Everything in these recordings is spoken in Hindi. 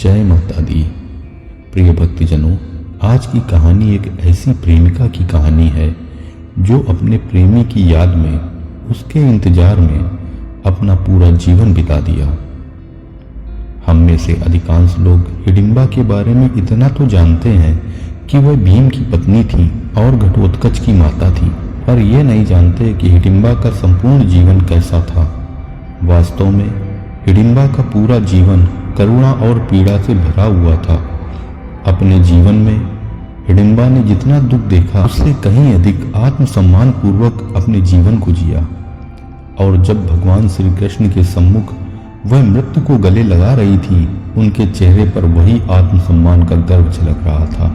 जय माता दी। प्रिय भक्तजनों, आज की कहानी एक ऐसी प्रेमिका की कहानी है जो अपने प्रेमी की याद में, उसके इंतजार में अपना पूरा जीवन बिता दिया। हम में से अधिकांश लोग हिडिंबा के बारे में इतना तो जानते हैं कि वह भीम की पत्नी थी और घटोत्कच की माता थी, पर यह नहीं जानते कि हिडिंबा का संपूर्ण जीवन कैसा था। वास्तव में हिडिंबा का पूरा जीवन करुणा और पीड़ा से भरा हुआ था। अपने जीवन में हिडिंबा ने जितना दुख देखा उससे कहीं अधिक आत्मसम्मान पूर्वक अपने जीवन को जिया। और जब भगवान श्री कृष्ण के सम्मुख वह मृत्यु को गले लगा रही थी, उनके चेहरे पर वही आत्मसम्मान का गर्व झलक रहा था।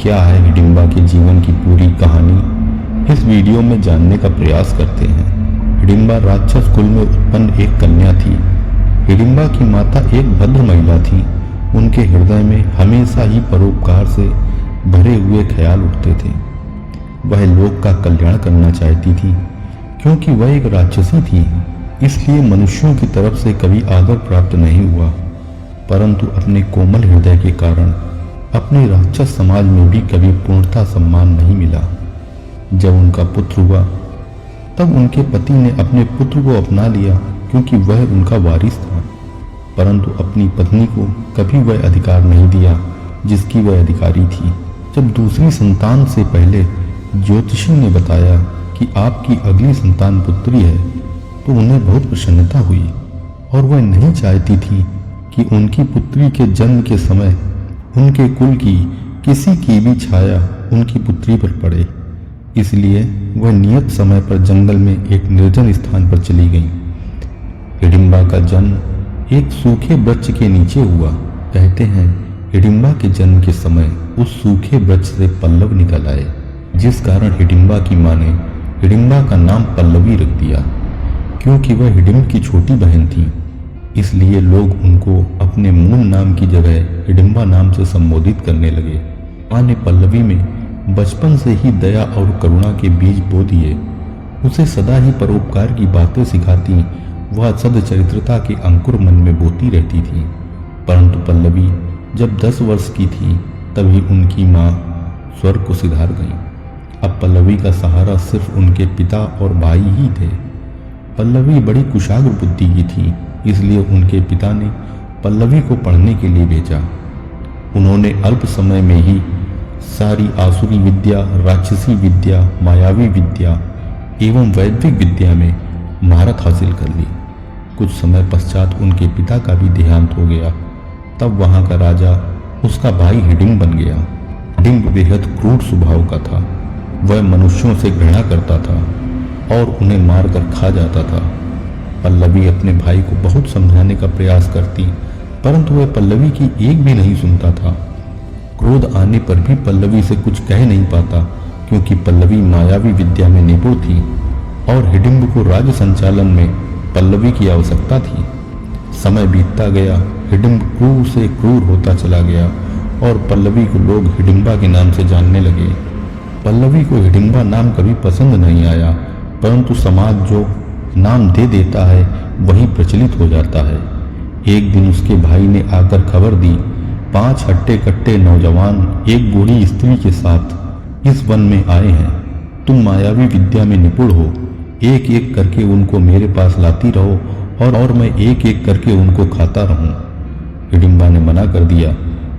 क्या है हिडिंबा के जीवन की पूरी कहानी, इस वीडियो में जानने का प्रयास करते हैं। हिडिंबा राक्षस कुल में उत्पन्न एक कन्या थी। हिडिंबा की माता एक भद्र महिला थी। उनके हृदय में हमेशा ही परोपकार से भरे हुए ख्याल उठते थे। वह लोक का कल्याण करना चाहती थी। क्योंकि वह एक राक्षसी थी, इसलिए मनुष्यों की तरफ से कभी आदर प्राप्त नहीं हुआ, परंतु अपने कोमल हृदय के कारण अपने राक्षस समाज में भी कभी पूर्णता सम्मान नहीं मिला। जब उनका पुत्र हुआ तब उनके पति ने अपने पुत्र को अपना लिया, क्योंकि वह उनका वारिस था, परंतु अपनी पत्नी को कभी वह अधिकार नहीं दिया जिसकी वह अधिकारी थी। जब दूसरी संतान से पहले ज्योतिषी ने बताया कि आपकी अगली संतान पुत्री है, तो उन्हें बहुत प्रसन्नता हुई और वह नहीं चाहती थी कि उनकी पुत्री के जन्म के समय उनके कुल की किसी की भी छाया उनकी पुत्री पर पड़े। इसलिए वह नियत समय पर जंगल में एक निर्जन स्थान पर चली गई। हिडिंबा का जन्म एक सूखे वृक्ष के नीचे हुआ। कहते हैं हिडिंबा के जन्म के समय उस सूखे वृक्ष से पल्लव निकल आए, जिस कारण हिडिंबा की मां ने हिडिंबा का नाम पल्लवी रख दिया। क्योंकि वह हिडिंब की छोटी बहन थी, इसलिए लोग उनको अपने मूल नाम की जगह हिडिंबा नाम से संबोधित करने लगे। मां ने पल्लवी में बचपन से ही दया और करुणा के बीज बो दिए। उसे सदा ही परोपकार की बातें सिखाती, वह सदचरित्रता के अंकुर मन में बोती रहती थी। परंतु पल्लवी जब 10 वर्ष की थी तभी उनकी मां स्वर्ग को सिधार गई। अब पल्लवी का सहारा सिर्फ उनके पिता और भाई ही थे। पल्लवी बड़ी कुशाग्र बुद्धि की थी, इसलिए उनके पिता ने पल्लवी को पढ़ने के लिए भेजा। उन्होंने अल्प समय में ही सारी आसुरी विद्या, राक्षसी विद्या, मायावी विद्या एवं वैदिक विद्या में महारत हासिल कर ली। कुछ समय पश्चात उनके पिता का भी देहांत हो गया। तब वहां का राजा उसका भाई हिडिंब बन गया। हिडिंब बेहद क्रूर स्वभाव का था। वह मनुष्यों से घृणा करता था और उन्हें मारकर खा जाता था। पल्लवी अपने भाई को बहुत समझाने का प्रयास करती, परंतु वह पल्लवी की एक भी नहीं सुनता था। क्रोध आने पर भी पल्लवी से कुछ कह नहीं पाता, क्योंकि पल्लवी मायावी विद्या में निपुण थी और हिडिंब को राज्य संचालन में पल्लवी की आवश्यकता थी। समय बीतता गया, हिडिंब क्रूर से क्रूर होता चला गया और पल्लवी को लोग हिडिंबा के नाम से जानने लगे। पल्लवी को हिडिंबा नाम कभी पसंद नहीं आया, परंतु समाज जो नाम दे देता है वही प्रचलित हो जाता है। एक दिन उसके भाई ने आकर खबर दी, 5 हट्टे कट्टे नौजवान एक बूढ़ी स्त्री के साथ इस वन में आए हैं। तुम मायावी विद्या में निपुण हो, एक एक करके उनको मेरे पास लाती रहो और मैं एक एक करके उनको खाता रहूं। हिडिंबा ने मना कर दिया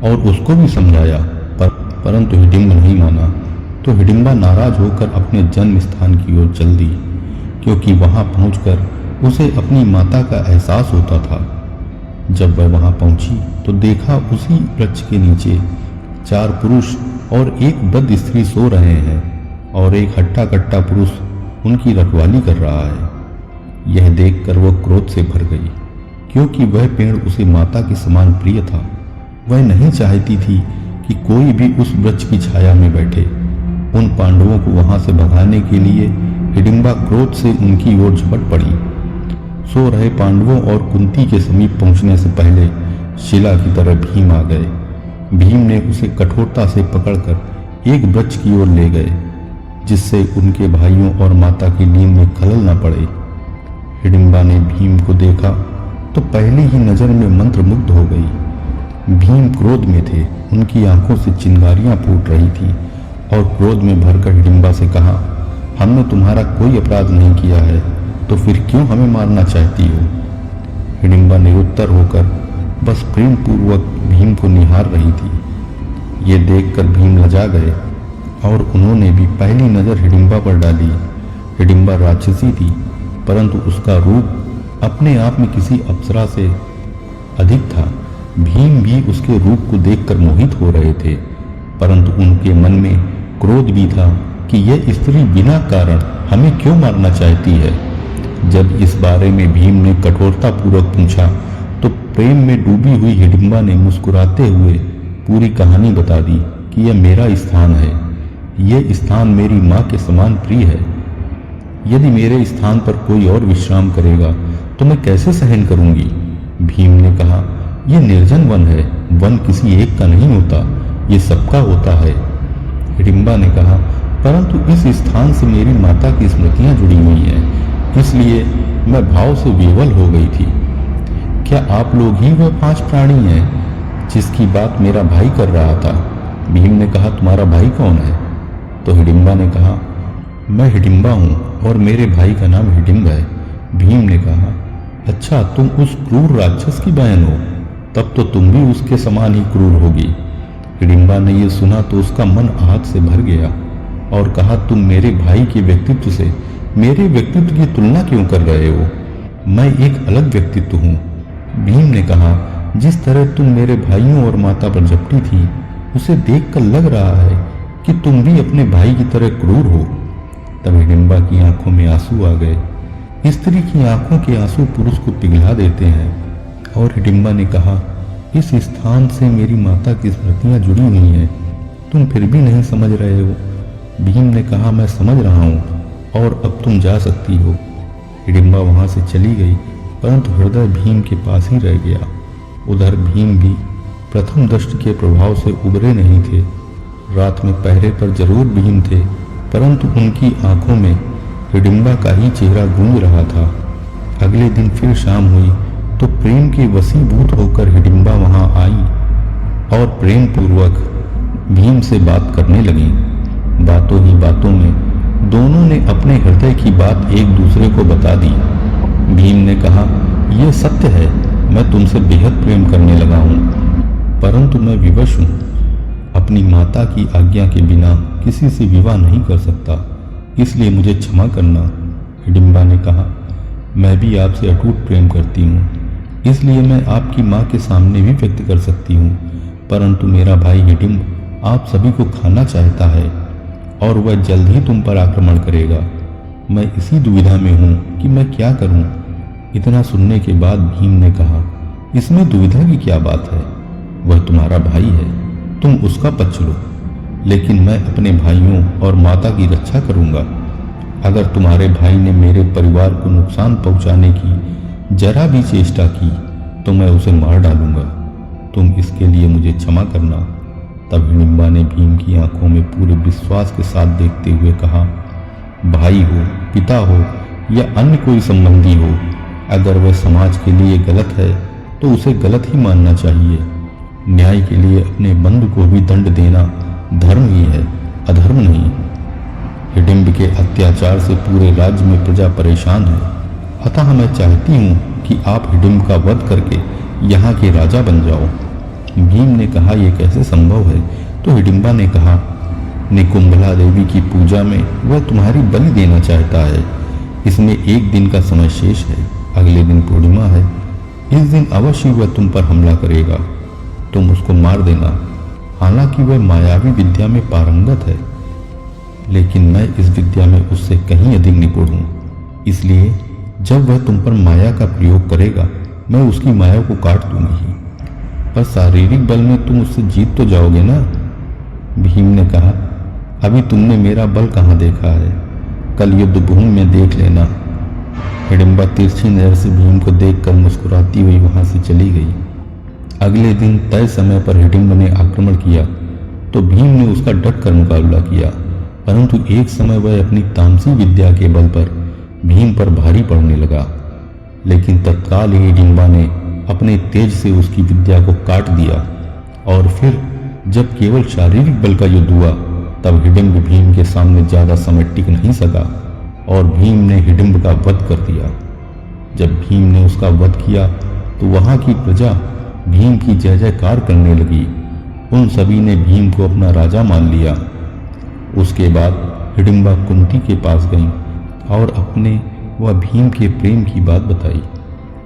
और उसको भी समझाया, परंतु हिडिंब नहीं माना। तो हिडिंबा नाराज होकर अपने जन्म स्थान की ओर चल दी, क्योंकि वहां पहुंचकर उसे अपनी माता का एहसास होता था। जब वह वहां पहुंची तो देखा उसी वृक्ष के नीचे 4 पुरुष और एक वृद्ध स्त्री सो रहे हैं और एक हट्टा कट्टा पुरुष उनकी रखवाली कर रहा है। यह देखकर वह क्रोध से भर गई, क्योंकि वह पेड़ उसे माता के समान प्रिय था। वह नहीं चाहती थी कि कोई भी उस वृक्ष की छाया में बैठे। उन पांडवों को वहां से भगाने के लिए हिडिंबा क्रोध से उनकी ओर झपट पड़ी। सो रहे पांडवों और कुंती के समीप पहुंचने से पहले शिला की तरह भीम आ गए। भीम ने उसे कठोरता से पकड़कर एक वृक्ष की ओर ले गए, जिससे उनके भाइयों और माता की नींद में खलल न पड़े। हिडिंबा ने भीम को देखा तो पहली ही नजर में मंत्रमुग्ध हो गई। भीम क्रोध में थे, उनकी आंखों से चिंगारियां फूट रही थी और क्रोध में भरकर हिडिंबा से कहा, हमने तुम्हारा कोई अपराध नहीं किया है, तो फिर क्यों हमें मारना चाहती हो? हिडिंबा निरुत्तर होकर बस प्रेम पूर्वक भीम को निहार रही थी। ये देखकर भीम लजा गए और उन्होंने भी पहली नज़र हिडिंबा पर डाली। हिडिंबा राक्षसी थी, परंतु उसका रूप अपने आप में किसी अप्सरा से अधिक था। भीम भी उसके रूप को देखकर मोहित हो रहे थे, परंतु उनके मन में क्रोध भी था कि यह स्त्री बिना कारण हमें क्यों मारना चाहती है। जब इस बारे में भीम ने कठोरता पूर्वक पूछा तो प्रेम में डूबी हुई हिडिंबा ने मुस्कुराते हुए पूरी कहानी बता दी कि यह मेरा स्थान है, यह स्थान मेरी माँ के समान प्रिय है। यदि मेरे स्थान पर कोई और विश्राम करेगा तो मैं कैसे सहन करूंगी? भीम ने कहा, यह निर्जन वन है, वन किसी एक का नहीं होता, ये सबका होता है। हिडिंबा ने कहा, परंतु इस स्थान से मेरी माता की स्मृतियां जुड़ी हुई हैं, इसलिए मैं भाव से विह्वल हो गई थी। क्या आप लोग ही वह 5 प्राणी हैं जिसकी बात मेरा भाई कर रहा था? भीम ने कहा, तुम्हारा भाई कौन है? तो हिडिंबा ने कहा, मैं हिडिंबा हूँ और मेरे भाई का नाम हिडिंब है। भीम ने कहा, अच्छा, तुम उस क्रूर राक्षस की बहन हो, तब तो तुम भी उसके समान ही क्रूर होगी। हिडिंबा ने यह सुना तो उसका मन आहत से भर गया और कहा, तुम मेरे भाई के व्यक्तित्व से मेरे व्यक्तित्व की तुलना क्यों कर रहे हो? मैं एक अलग व्यक्तित्व हूँ। भीम ने कहा, जिस तरह तुम मेरे भाइयों और माता पर झपटी थी, उसे देखकर लग रहा है कि तुम भी अपने भाई की तरह क्रूर हो। तब हिडिंबा की आंखों में आंसू आ गए। स्त्री की आंखों के आंसू पुरुष को पिघला देते हैं। और हिडिंबा ने कहा, इस स्थान से मेरी माता की स्मृतियां जुड़ी हुई हैं, तुम फिर भी नहीं समझ रहे हो। भीम ने कहा, मैं समझ रहा हूँ और अब तुम जा सकती हो। हिडिंबा वहां से चली गई, परंतु हृदय भीम के पास ही रह गया। उधर भीम भी प्रथम दृष्टि के प्रभाव से उबरे नहीं थे। रात में पहरे पर जरूर भीम थे, परंतु उनकी आंखों में हिडिंबा का ही चेहरा गूंज रहा था। अगले दिन फिर शाम हुई तो प्रेम के वशीभूत होकर हिडिंबा वहां आई और प्रेम पूर्वक भीम से बात करने लगी। बातों ही बातों में दोनों ने अपने हृदय की बात एक दूसरे को बता दी। भीम ने कहा, यह सत्य है, मैं तुमसे बेहद प्रेम करने लगा हूँ, परंतु मैं विवश हूँ। अपनी माता की आज्ञा के बिना किसी से विवाह नहीं कर सकता, इसलिए मुझे क्षमा करना। हिडिंबा ने कहा, मैं भी आपसे अटूट प्रेम करती हूँ, इसलिए मैं आपकी माँ के सामने भी व्यक्त कर सकती हूँ, परंतु मेरा भाई हिडिंब आप सभी को खाना चाहता है और वह जल्द ही तुम पर आक्रमण करेगा। मैं इसी दुविधा में हूँ कि मैं क्या करूँ। इतना सुनने के बाद भीम ने कहा, इसमें दुविधा की क्या बात है? वह तुम्हारा भाई है, तुम उसका पक्ष लो, लेकिन मैं अपने भाइयों और माता की रक्षा करूँगा। अगर तुम्हारे भाई ने मेरे परिवार को नुकसान पहुँचाने की जरा भी चेष्टा की तो मैं उसे मार डालूंगा। तुम इसके लिए मुझे क्षमा करना। तब हिडिंबा ने भीम की आंखों में पूरे विश्वास के साथ देखते हुए कहा, भाई हो, पिता हो या अन्य कोई संबंधी हो, अगर वह समाज के लिए गलत है तो उसे गलत ही मानना चाहिए। न्याय के लिए अपने बंधु को भी दंड देना धर्म ही है, अधर्म नहीं। हिडिंब के अत्याचार से पूरे राज्य में प्रजा परेशान है, अतः मैं चाहती हूँ कि आप हिडिंब का वध करके यहाँ के राजा बन जाओ। भीम ने कहा, यह कैसे संभव है? तो हिडिंबा ने कहा, निकुंभला देवी की पूजा में वह तुम्हारी बलि देना चाहता है। इसमें एक दिन का समय शेष है, अगले दिन पूर्णिमा है। इस दिन अवश्य वह तुम पर हमला करेगा, तुम उसको मार देना। हालांकि वह मायावी विद्या में पारंगत है, लेकिन मैं इस विद्या में उससे कहीं अधिक निपुण हूँ, इसलिए जब वह तुम पर माया का प्रयोग करेगा मैं उसकी माया को काट दूंगी। पर शारीरिक बल में तुम उससे जीत तो जाओगे ना? भीम ने कहा, अभी तुमने मेरा बल कहाँ देखा है, कल युद्ध भूमि में देख लेना। हिडिंबा तिरछी नजर से भीम को देखकर मुस्कुराती हुई वहां से चली गई। अगले दिन तय समय पर हिडिंब ने आक्रमण किया तो भीम ने उसका डट कर मुकाबला किया, परंतु एक समय वह अपनी तामसी विद्या के बल पर भीम पर भारी पड़ने लगा। लेकिन तत्काल ही हिडिंबा ने अपने तेज से उसकी विद्या को काट दिया और फिर जब केवल शारीरिक बल का युद्ध हुआ तब हिडिंब भीम के सामने ज्यादा समय टिक नहीं सका और भीम ने हिडिंब का वध कर दिया। जब भीम ने उसका वध किया तो वहां की प्रजा भीम की जय जयकार करने लगी। उन सभी ने भीम को अपना राजा मान लिया। उसके बाद हिडिंबा कुंती के पास गई और अपने व भीम के प्रेम की बात बताई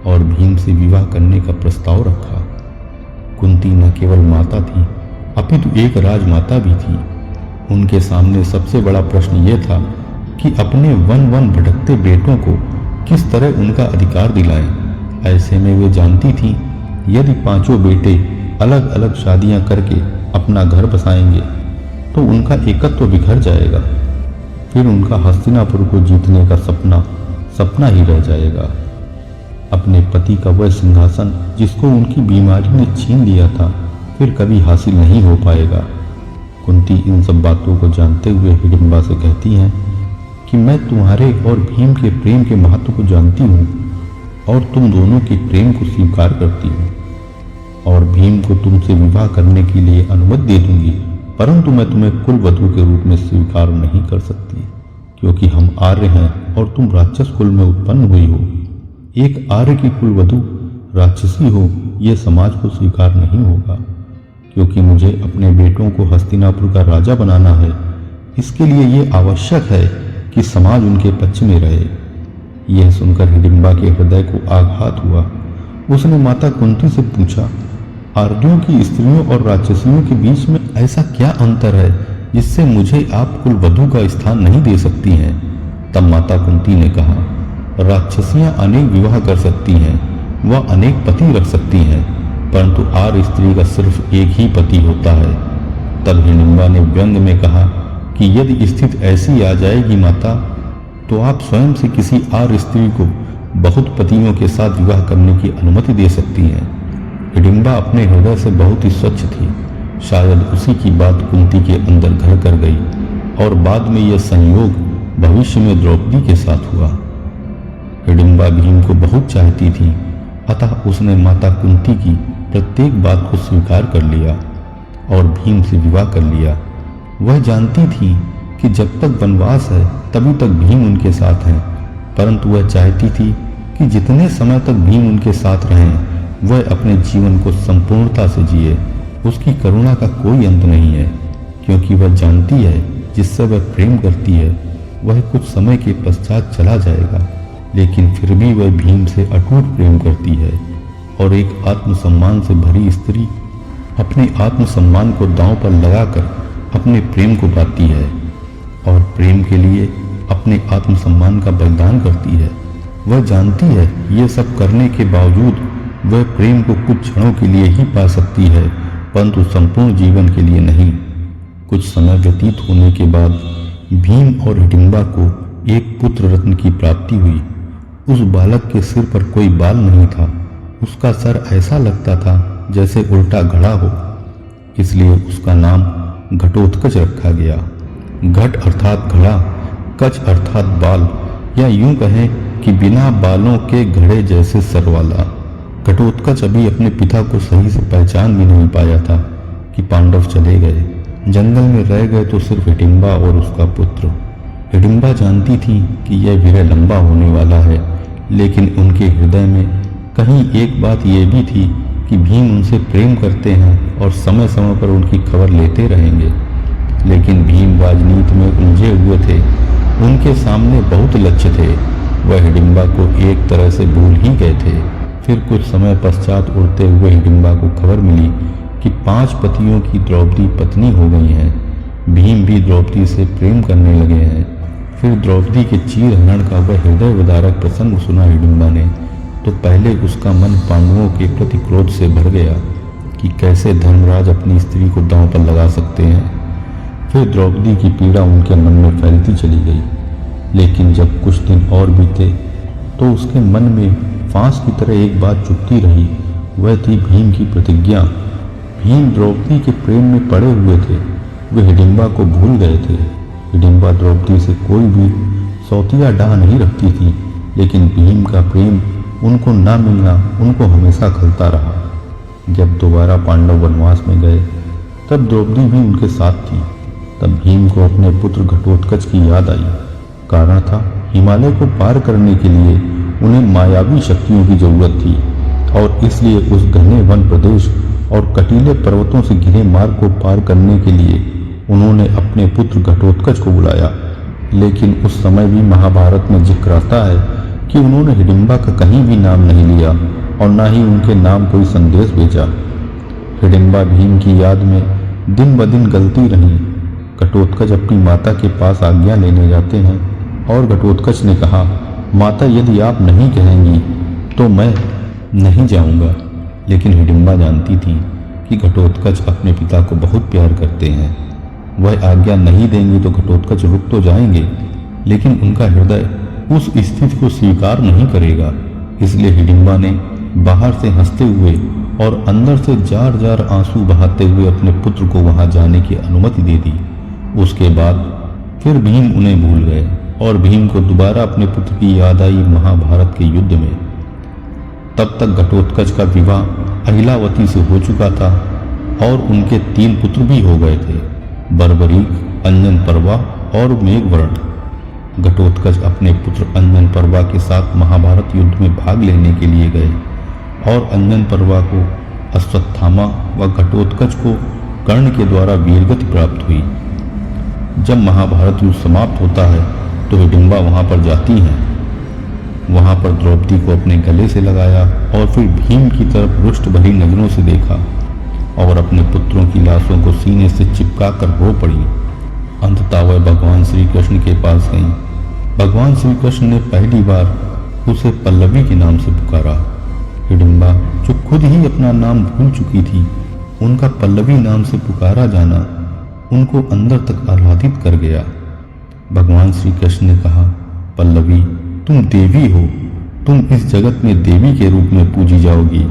और भीम से विवाह करने का प्रस्ताव रखा। कुंती न केवल माता थी अपितु एक राजमाता भी थी। उनके सामने सबसे बड़ा प्रश्न यह था कि अपने वन वन भटकते बेटों को किस तरह उनका अधिकार दिलाएं। ऐसे में वे जानती थीं यदि पांचों बेटे अलग अलग शादियां करके अपना घर बसाएंगे तो उनका एकत्व बिखर जाएगा। फिर उनका हस्तिनापुर को जीतने का सपना ही रह जाएगा। अपने पति का वह सिंहासन जिसको उनकी बीमारी ने छीन लिया था फिर कभी हासिल नहीं हो पाएगा। कुंती इन सब बातों को जानते हुए हिडिंबा से कहती हैं कि मैं तुम्हारे और भीम के प्रेम के महत्व को जानती हूँ और तुम दोनों के प्रेम को स्वीकार करती हूँ और भीम को तुमसे विवाह करने के लिए अनुमति दे दूंगी, परंतु मैं तुम्हें कुल वधू के रूप में स्वीकार नहीं कर सकती क्योंकि हम आर्य हैं और तुम राक्षस कुल में उत्पन्न हुई हो। एक आर्य की कुल वधू राक्षसी हो यह समाज को स्वीकार नहीं होगा क्योंकि मुझे अपने बेटों को हस्तिनापुर का राजा बनाना है। इसके लिए यह आवश्यक है कि समाज उनके पक्ष में रहे। यह सुनकर हिडिंबा के हृदय को आघात हुआ। उसने माता कुंती से पूछा, आर्यों की स्त्रियों और राक्षसियों के बीच में ऐसा क्या अंतर है जिससे मुझे आप कुल वधू का स्थान नहीं दे सकती हैं? तब माता कुंती ने कहा, राक्षसियां अनेक विवाह कर सकती हैं, वह अनेक पति रख सकती हैं, परंतु आर्य स्त्री का सिर्फ एक ही पति होता है। तब हिडिंबा ने व्यंग में कहा कि यदि स्थिति ऐसी आ जाएगी माता तो आप स्वयं से किसी आर्य स्त्री को बहुत पतियों के साथ विवाह करने की अनुमति दे सकती हैं। हिडिंबा अपने हृदय से बहुत ही स्वच्छ थी। शायद उसी की बात कुंती के अंदर घर कर गई और बाद में यह संयोग भविष्य में द्रौपदी के साथ हुआ। हिडिंबा भीम को बहुत चाहती थी, अतः उसने माता कुंती की प्रत्येक बात को स्वीकार कर लिया और भीम से विवाह कर लिया। वह जानती थी कि जब तक वनवास है तभी तक भीम उनके साथ हैं, परंतु वह चाहती थी कि जितने समय तक भीम उनके साथ रहें वह अपने जीवन को संपूर्णता से जिए। उसकी करुणा का कोई अंत नहीं है क्योंकि वह जानती है जिससे वह प्रेम करती है वह कुछ समय के पश्चात चला जाएगा, लेकिन फिर भी वह भीम से अटूट प्रेम करती है। और एक आत्मसम्मान से भरी स्त्री अपने आत्मसम्मान को दांव पर लगाकर अपने प्रेम को पाती है और प्रेम के लिए अपने आत्मसम्मान का बलिदान करती है। वह जानती है ये सब करने के बावजूद वह प्रेम को कुछ क्षणों के लिए ही पा सकती है, परंतु संपूर्ण जीवन के लिए नहीं। कुछ समय व्यतीत होने के बाद भीम और हिडिंबा को एक पुत्र रत्न की प्राप्ति हुई। उस बालक के सिर पर कोई बाल नहीं था। उसका सर ऐसा लगता था जैसे उल्टा घड़ा हो, इसलिए उसका नाम घटोत्कच रखा गया। घट अर्थात घड़ा, कच अर्थात बाल, या यूं कहें कि बिना बालों के घड़े जैसे सर वाला। घटोत्कच अभी अपने पिता को सही से पहचान भी नहीं पाया था कि पांडव चले गए। जंगल में रह गए तो सिर्फ हिडिंबा और उसका पुत्र। हिडिंबा जानती थी कि यह विरह लंबा होने वाला है, लेकिन उनके हृदय में कहीं एक बात यह भी थी कि भीम उनसे प्रेम करते हैं और समय समय पर उनकी खबर लेते रहेंगे। लेकिन भीम राजनीति में उलझे हुए थे, उनके सामने बहुत लक्ष्य थे। वह हिडिंबा को एक तरह से भूल ही गए थे। फिर कुछ समय पश्चात उड़ते हुए हिडिंबा को खबर मिली कि 5 पतियों की द्रौपदी पत्नी हो गई हैं। भीम भी द्रौपदी से प्रेम करने लगे हैं। फिर द्रौपदी के चीर हरण का वह हृदय विदारक प्रसंग सुना हिडिंबा ने तो पहले उसका मन पांडवों के प्रति क्रोध से भर गया कि कैसे धर्मराज अपनी स्त्री को दांव पर लगा सकते हैं। फिर द्रौपदी की पीड़ा उनके मन में फैलती चली गई, लेकिन जब कुछ दिन और बीते तो उसके मन में फांस की तरह एक बात चुभती रही। वह थी भीम की प्रतिज्ञा। भीम द्रौपदी के प्रेम में पड़े हुए थे, वे हिडिंबा को भूल गए थे। हिडिंबा द्रौपदी से कोई भी सौतिया डाह नहीं रखती थी, लेकिन भीम का प्रेम उनको ना मिलना उनको हमेशा खलता रहा। जब दोबारा पांडव वनवास में गए तब द्रौपदी भी उनके साथ थी। तब भीम को अपने पुत्र घटोत्कच की याद आई। कारण था हिमालय को पार करने के लिए उन्हें मायावी शक्तियों की जरूरत थी और इसलिए उस घने वन प्रदेश और कटीले पर्वतों से घिरे मार्ग को पार करने के लिए उन्होंने अपने पुत्र घटोत्कच को बुलाया। लेकिन उस समय भी महाभारत में जिक्र आता है कि उन्होंने हिडिंबा का कहीं भी नाम नहीं लिया और न ही उनके नाम कोई संदेश भेजा। हिडिंबा भीम की याद में दिन ब दिन गलती रही। घटोत्कच अपनी माता के पास आज्ञा लेने जाते हैं और घटोत्कच ने कहा, माता यदि आप नहीं कहेंगी तो मैं नहीं जाऊंगा। लेकिन हिडिंबा जानती थी कि घटोत्कच अपने पिता को बहुत प्यार करते हैं। वह आज्ञा नहीं देंगे तो घटोत्कच रुक तो जाएंगे, लेकिन उनका हृदय उस स्थिति को स्वीकार नहीं करेगा। इसलिए हिडिंबा ने बाहर से हंसते हुए और अंदर से जार जार आंसू बहाते हुए अपने पुत्र को वहां जाने की अनुमति दे दी। उसके बाद फिर भीम उन्हें भूल गए और भीम को दोबारा अपने पुत्र की याद आई महाभारत के युद्ध में। तब तक घटोत्कच का विवाह अहिलावती से हो चुका था और उनके 3 पुत्र भी हो गए थे, बर्बरीक, अंजनपर्वा और मेघवर्ण। घटोत्कच अपने पुत्र अंजनपर्वा के साथ महाभारत युद्ध में भाग लेने के लिए गए और अंजनपर्वा को अश्वत्थामा व घटोत्कच को कर्ण के द्वारा वीरगति प्राप्त हुई। जब महाभारत युद्ध समाप्त होता है तो हिडिंबा वहां पर जाती हैं। वहां पर द्रौपदी को अपने गले से लगाया और फिर भीम की तरफ रुष्ट भरी नजरों से देखा और अपने पुत्रों की लाशों को सीने से चिपका कर रो पड़ी। अंततः वह भगवान श्री कृष्ण के पास गई। भगवान श्री कृष्ण ने पहली बार उसे पल्लवी के नाम से पुकारा। हिडिंबा जो खुद ही अपना नाम भूल चुकी थी, उनका पल्लवी नाम से पुकारा जाना उनको अंदर तक आह्लादित कर गया। भगवान श्री कृष्ण ने कहा, पल्लवी तुम देवी हो, तुम इस जगत में देवी के रूप में पूजी जाओगी।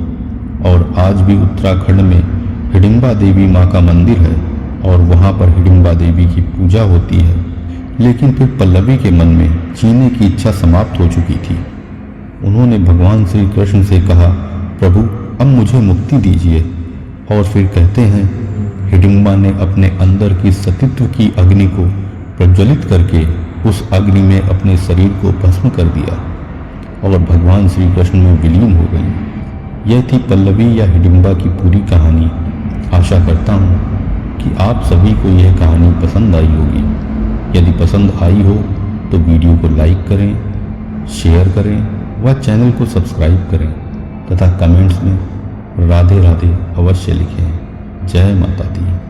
और आज भी उत्तराखंड में हिडिंबा देवी माँ का मंदिर है और वहाँ पर हिडिंबा देवी की पूजा होती है। लेकिन फिर पल्लवी के मन में जीने की इच्छा समाप्त हो चुकी थी। उन्होंने भगवान श्री कृष्ण से कहा, प्रभु अब मुझे मुक्ति दीजिए। और फिर कहते हैं हिडिंबा ने अपने अंदर की सतीत्व की अग्नि को प्रज्वलित करके उस अग्नि में अपने शरीर को भस्म कर दिया और भगवान श्री कृष्ण में विलीन हो गई। यह थी पल्लवी या हिडिंबा की पूरी कहानी। आशा करता हूँ कि आप सभी को यह कहानी पसंद आई होगी। यदि पसंद आई हो तो वीडियो को लाइक करें, शेयर करें व चैनल को सब्सक्राइब करें तथा कमेंट्स में राधे राधे अवश्य लिखें। जय माता दी।